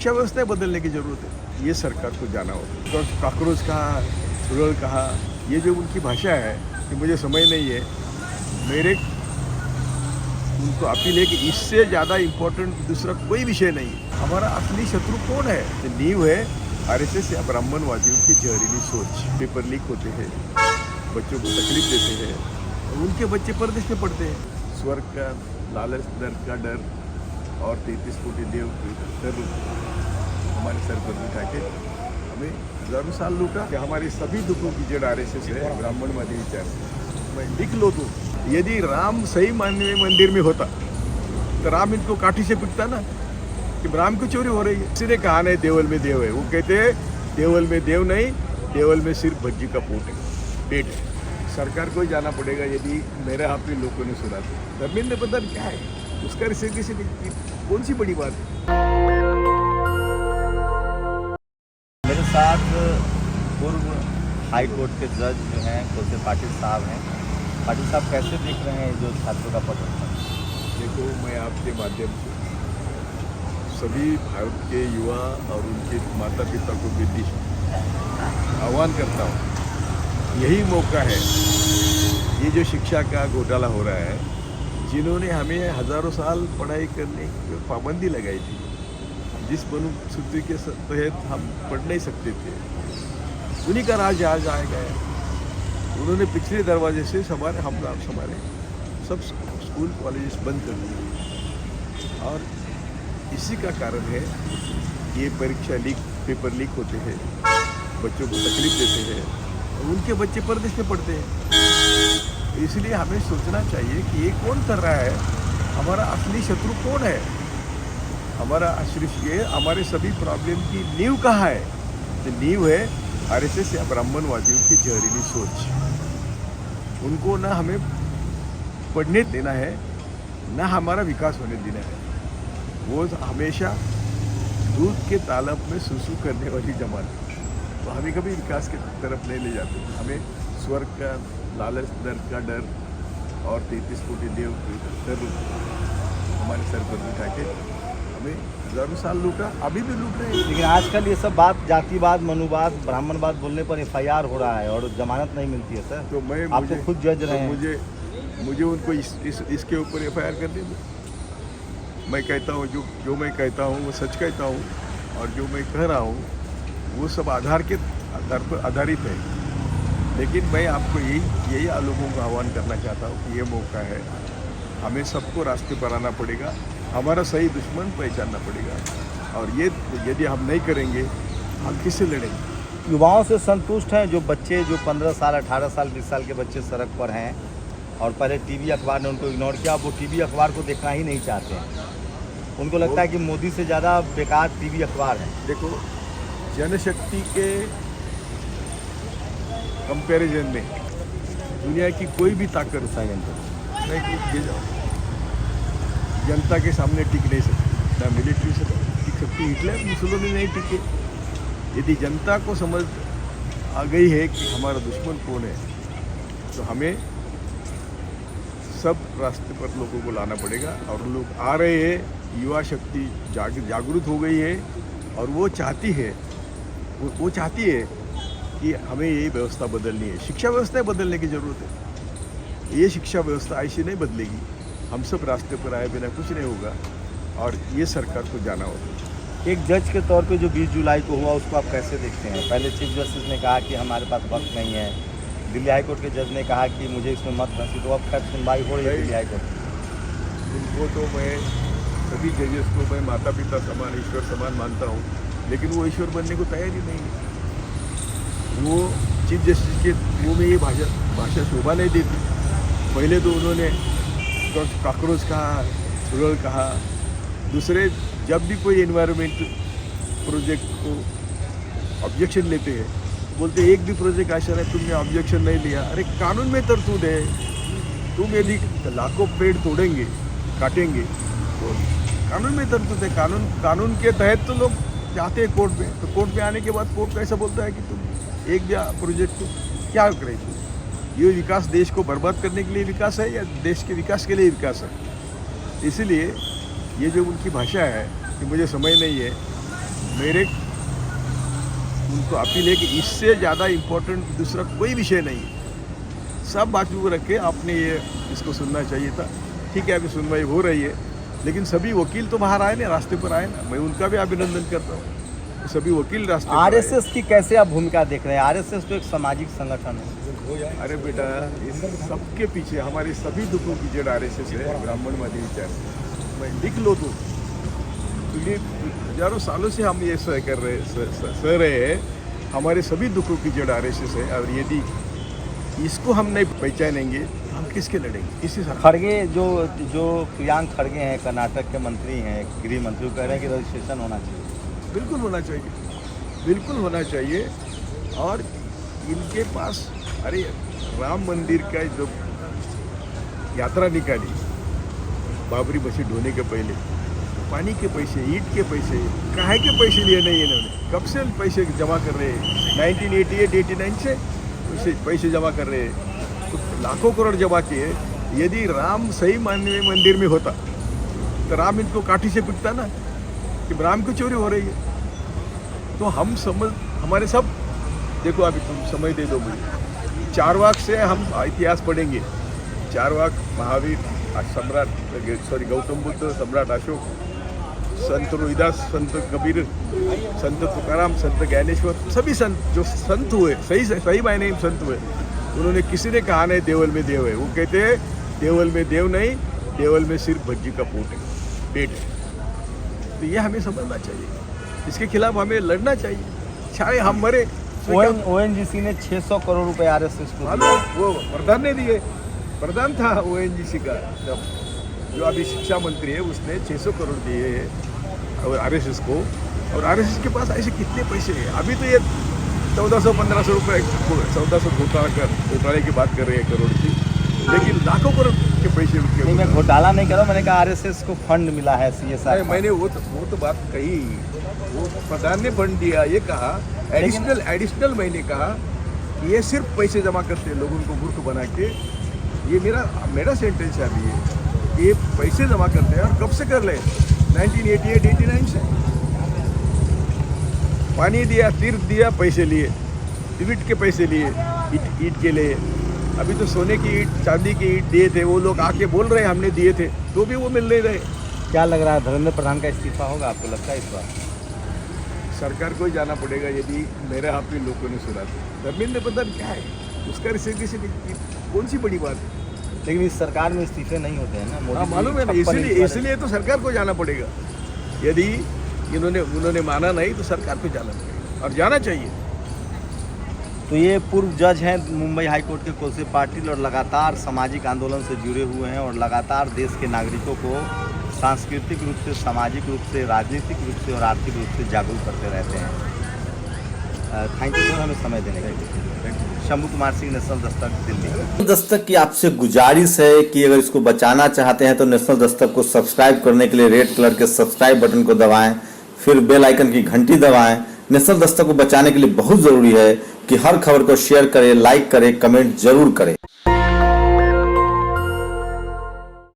शिक्षा व्यवस्था बदलने की ज़रूरत है, ये सरकार को जाना होगा। तो काकरोच कहा, सुरल कहा, ये जो उनकी भाषा है कि मुझे समझ नहीं है। मेरे उनको अपील है कि इससे ज़्यादा इम्पोर्टेंट दूसरा कोई विषय नहीं है। हमारा असली शत्रु कौन है? जो नींव है आरएसएस या ब्राह्मणवादियों की जहरीली सोच। पेपर लीक होते हैं, बच्चों को तकलीफ देते हैं और उनके बच्चे परदेश में पढ़ते हैं। स्वर्ग का लालच, दर का डर और 33 कोटि देव डर हमारे सर पर बिठा के हमें हजारों साल लूटा कि हमारे सभी दुखों की जड़ आरएसएस है, ब्राह्मणवादी विचार। मैं लिख लो तो यदि राम सही मानवे मंदिर में होता तो राम इनको काठी से पिटता ना कि राम की चोरी हो रही है। इसलिए कहा नहीं देवल में देव है। वो कहते हैं देवल में देव नहीं, देवल में सिर्फ भज्जी का पेट है। सरकार को ही जाना पड़ेगा यदि मेरे आप भी लोगों ने सुना तो। धर्मेंद्र प्रधान क्या है उसका रिसेंटेशन कौन सी बड़ी बात है? मेरे साथ पूर्व हाई कोर्ट के जज जो हैं कोसे पाटिल साहब हैं। पाटिल साहब कैसे देख रहे हैं जो छात्रों का प्रदर्शन? देखो, मैं आपके माध्यम से सभी भारत के युवा और उनके माता पिता को विधि आह्वान करता हूँ, यही मौका है। ये जो शिक्षा का घोटाला हो रहा है, जिन्होंने हमें हज़ारों साल पढ़ाई करने की पाबंदी लगाई थी, जिस मनुसूत्री के तहत हम पढ़ नहीं सकते थे, उन्हीं का राज आज आएगा। उन्होंने पिछले दरवाजे से हमारे सब स्कूल कॉलेज बंद कर दिए और इसी का कारण है ये परीक्षा लीक, पेपर लीक होते हैं, बच्चों को तकलीफ देते हैं और उनके बच्चे परदेश में पढ़ते हैं। इसलिए हमें सोचना चाहिए कि ये कौन कर रहा है, हमारा असली शत्रु कौन है। ये हमारे सभी प्रॉब्लम की नींव कहाँ है? जो नींव है आरएसएस या ब्राह्मणवादियों की जहरीली सोच। उनको ना हमें पढ़ने देना है, ना हमारा विकास होने देना है। वो हमेशा दूध के तालाब में सुसु करने वाली जमात, तो हमें कभी विकास की तरफ नहीं ले जाते। हमें स्वर्ग का लालच, दर का डर और 33 कोटि देव डर हमारे सर पर बिठा के हमें हजारों साल लूटा, अभी भी लूट रहे हैं। लेकिन आजकल ये सब बात जातिवाद, मनुवाद, ब्राह्मणवाद बोलने पर एफआईआर हो रहा है और जमानत नहीं मिलती है सर। तो मैं आप तो खुद जज रहे हैं। मुझे उनको इसके ऊपर एफआईआर कर देंगे। मैं कहता हूँ जो मैं कहता हूँ वो सच कहता हूँ और जो मैं कह रहा हूँ वो सब आधार पर आधारित है। लेकिन मैं आपको यही लोगों को आह्वान करना चाहता हूँ कि ये मौका है, हमें सबको रास्ते पर आना पड़ेगा, हमारा सही दुश्मन पहचानना पड़ेगा। और ये यदि हम नहीं करेंगे हम किससे लड़ेंगे? युवाओं से संतुष्ट हैं जो बच्चे जो 15 साल, 18 साल, 20 साल के बच्चे सड़क पर हैं और पहले टीवी अखबार ने उनको इग्नोर किया, अब वो टीवी अखबार को देखना ही नहीं चाहते हैं। उनको लगता है कि मोदी से ज़्यादा बेकार टीवी अखबार है। देखो, जनशक्ति के कंपैरिजन में दुनिया की कोई भी ताकत नहीं जनता के सामने टिक नहीं सकती। ना मिलिट्री से टिक सकती, हिटलर मुसोलिनी नहीं टिके। यदि जनता को समझ आ गई है कि हमारा दुश्मन कौन है, तो हमें सब रास्ते पर लोगों को लाना पड़ेगा। और लोग आ रहे हैं, युवा शक्ति जागरूक हो गई है और वो चाहती है कि हमें ये व्यवस्था बदलनी है। शिक्षा व्यवस्था बदलने की ज़रूरत है। ये शिक्षा व्यवस्था ऐसी नहीं बदलेगी। हम सब रास्ते पर आए बिना कुछ नहीं होगा और ये सरकार को जाना होगा। एक जज के तौर पे जो 20 जुलाई को हुआ उसको आप कैसे देखते हैं? पहले चीफ जस्टिस ने कहा कि हमारे पास वक्त नहीं है, दिल्ली हाईकोर्ट के जज ने कहा कि मुझे इसमें मत फंसी, तो अब खैर सुनवाई हो रही है दिल्ली हाईकोर्ट। उनको तो मैं सभी जजेस को मैं माता पिता समान, ईश्वर समान मानता हूँ, लेकिन वो ईश्वर बनने को तैयार ही नहीं है। वो चीफ जस्टिस के मुँह में ये भाषा शोभा नहीं देती। पहले तो उन्होंने काकरोच कहा, सुरल कहा। दूसरे जब भी कोई एनवायरमेंट प्रोजेक्ट को ऑब्जेक्शन लेते हैं, बोलते एक भी प्रोजेक्ट ऐसा है तुमने ऑब्जेक्शन नहीं लिया। अरे कानून में तरतूद है, तुम यदि लाखों पेड़ तोड़ेंगे, काटेंगे तो कानून में तरतूद है। कानून के तहत तो लोग जाते हैं कोर्ट में, तो कोर्ट में आने के बाद कोर्ट कैसा बोलता है कि तुम एक भी प्रोजेक्ट को क्या करेंगे? ये विकास देश को बर्बाद करने के लिए विकास है या देश के विकास के लिए विकास है? इसलिए ये जो उनकी भाषा है कि मुझे समझ नहीं है, मेरे उनको अपील है कि इससे ज़्यादा इम्पोर्टेंट दूसरा कोई विषय नहीं है। सब बातों को रख के आपने ये इसको सुनना चाहिए था। ठीक है, अभी सुनवाई हो रही है, लेकिन सभी वकील तो बाहर आए ना, रास्ते पर आए ना, मैं उनका भी अभिनंदन करता हूँ। सभी वकील रास्ते पर आए। आरएसएस की कैसे आप भूमिका देख रहे हैं? आरएसएस तो एक सामाजिक संगठन है। अरे बेटा, इस सबके पीछे हमारे सभी दुखों की जड़ आरएसएस है, ब्राह्मणवादी विचार। मैं लिख लो तो ये हजारों सालों से हम ये सह रहे हैं। हमारे सभी दुखों की जड़ आरएसएस है, और यदि इसको हम नहीं पहचानेंगे हम किसके लड़ेंगे? इसी से खड़गे जो प्रियांक खड़गे हैं, कर्नाटक के मंत्री हैं, गृह मंत्री, कह रहे हैं कि रजिस्ट्रेशन होना चाहिए। बिल्कुल होना चाहिए, बिल्कुल होना चाहिए। और इनके पास, अरे राम मंदिर का जो यात्रा निकाली बाबरी मस्जिद होने के पहले, पानी के पैसे, ईंट के पैसे, काहे के पैसे लिए नहीं इन्होंने? कब से पैसे जमा कर रहे हैं? 1988-89 से पैसे जमा कर रहे हैं, तो लाखों करोड़ जमा किए। यदि राम सही मायने में मंदिर में होता तो राम इनको काठी से पिटता ना कि राम की चोरी हो रही है। तो हम हमारे सब देखो, अभी तुम समय दे दो मुझे। चारवाक से हम इतिहास पढ़ेंगे। चारवाक, महावीर, सम्राट गौतम बुद्ध, सम्राट अशोक, संत रोहिदास, संत कबीर, संत तुकाराम, संत ज्ञानेश्वर, सभी संत जो संत हुए, सही मायने में संत हुए, उन्होंने किसी ने कहा नहीं देवल में देव है। वो कहते हैं देवल में देव नहीं, देवल में सिर्फ भज्जी का पेट है। तो ये हमें समझना चाहिए, इसके खिलाफ हमें लड़ना चाहिए, चाहे हम मरे। ओएनजीसी ने 600 करोड़ रुपए आरएसएस को दिए। वो प्रधान ने दिए, प्रधान था ओएनजीसी का, जो अभी शिक्षा मंत्री है, उसने 600 करोड़ दिए हैं और आरएसएस को। और आरएसएस के पास ऐसे कितने पैसे हैं? अभी तो ये 1400-1500 रुपये 1400 घोटाले की बात कर रहे हैं, करोड़ की, लेकिन लाखों करोड़ के पैसे उनके। नहीं, मैं घोटाला नहीं कर रहा हूँ, मैंने कहा आरएसएस को फंड मिला है सीएसआर। मैंने वो तो बात कही, वो प्रधान ने फंड दिया, ये कहा एडिशनल मैंने कहा कि ये सिर्फ पैसे जमा करते हैं, लोगों को मूर्ख बना के। ये मेरा सेंटेंस है अभी, ये पैसे जमा करते हैं। और कब से कर ले? 1988-89 से। पानी दिया, तीर्थ दिया, पैसे लिए, ईंट के पैसे लिए, ईंट के लिए। अभी तो सोने की ईंट, चांदी की ईंट दिए थे, वो लोग आके बोल रहे हैं हमने दिए थे, तो भी वो मिल नहीं रहे। क्या लग रहा है, धर्मेंद्र प्रधान का इस्तीफा होगा? आपको लगता है इस बार सरकार को ही जाना पड़ेगा यदि मेरे हाथ में लोगों ने सुना तो? धर्मेंद्र प्रधान क्या है, उसका रिसिग्नेशन कौन सी बड़ी बात है? लेकिन इस सरकार में इस्तीफे नहीं होते हैं ना। हाँ, मालूम है ना, इसलिए तो सरकार को जाना पड़ेगा। यदि उन्होंने माना नहीं तो सरकार को जाना पड़ेगा, और जाना चाहिए। तो ये पूर्व जज हैं मुंबई हाई कोर्ट के कोसे पाटिल, और लगातार सामाजिक आंदोलन से जुड़े हुए हैं, और लगातार देश के नागरिकों को सांस्कृतिक रूप से, सामाजिक रूप से, राजनीतिक रूप से और आर्थिक रूप से जागरूक करते रहते हैं। थैंक यू सर, हमें समय देने के लिए। शंभू कुमार सिंह, नेशनल दस्तक, दिल्ली। नेशनल दस्तक की आपसे गुजारिश है कि अगर इसको बचाना चाहते हैं तो नेशनल दस्तक को सब्सक्राइब करने के लिए रेड कलर के सब्सक्राइब बटन को दबाएं, फिर बेल आइकन की घंटी दबाएं। नेशनल दस्तक को बचाने के लिए बहुत जरूरी है कि हर खबर को शेयर करें, लाइक करें, कमेंट जरूर करें।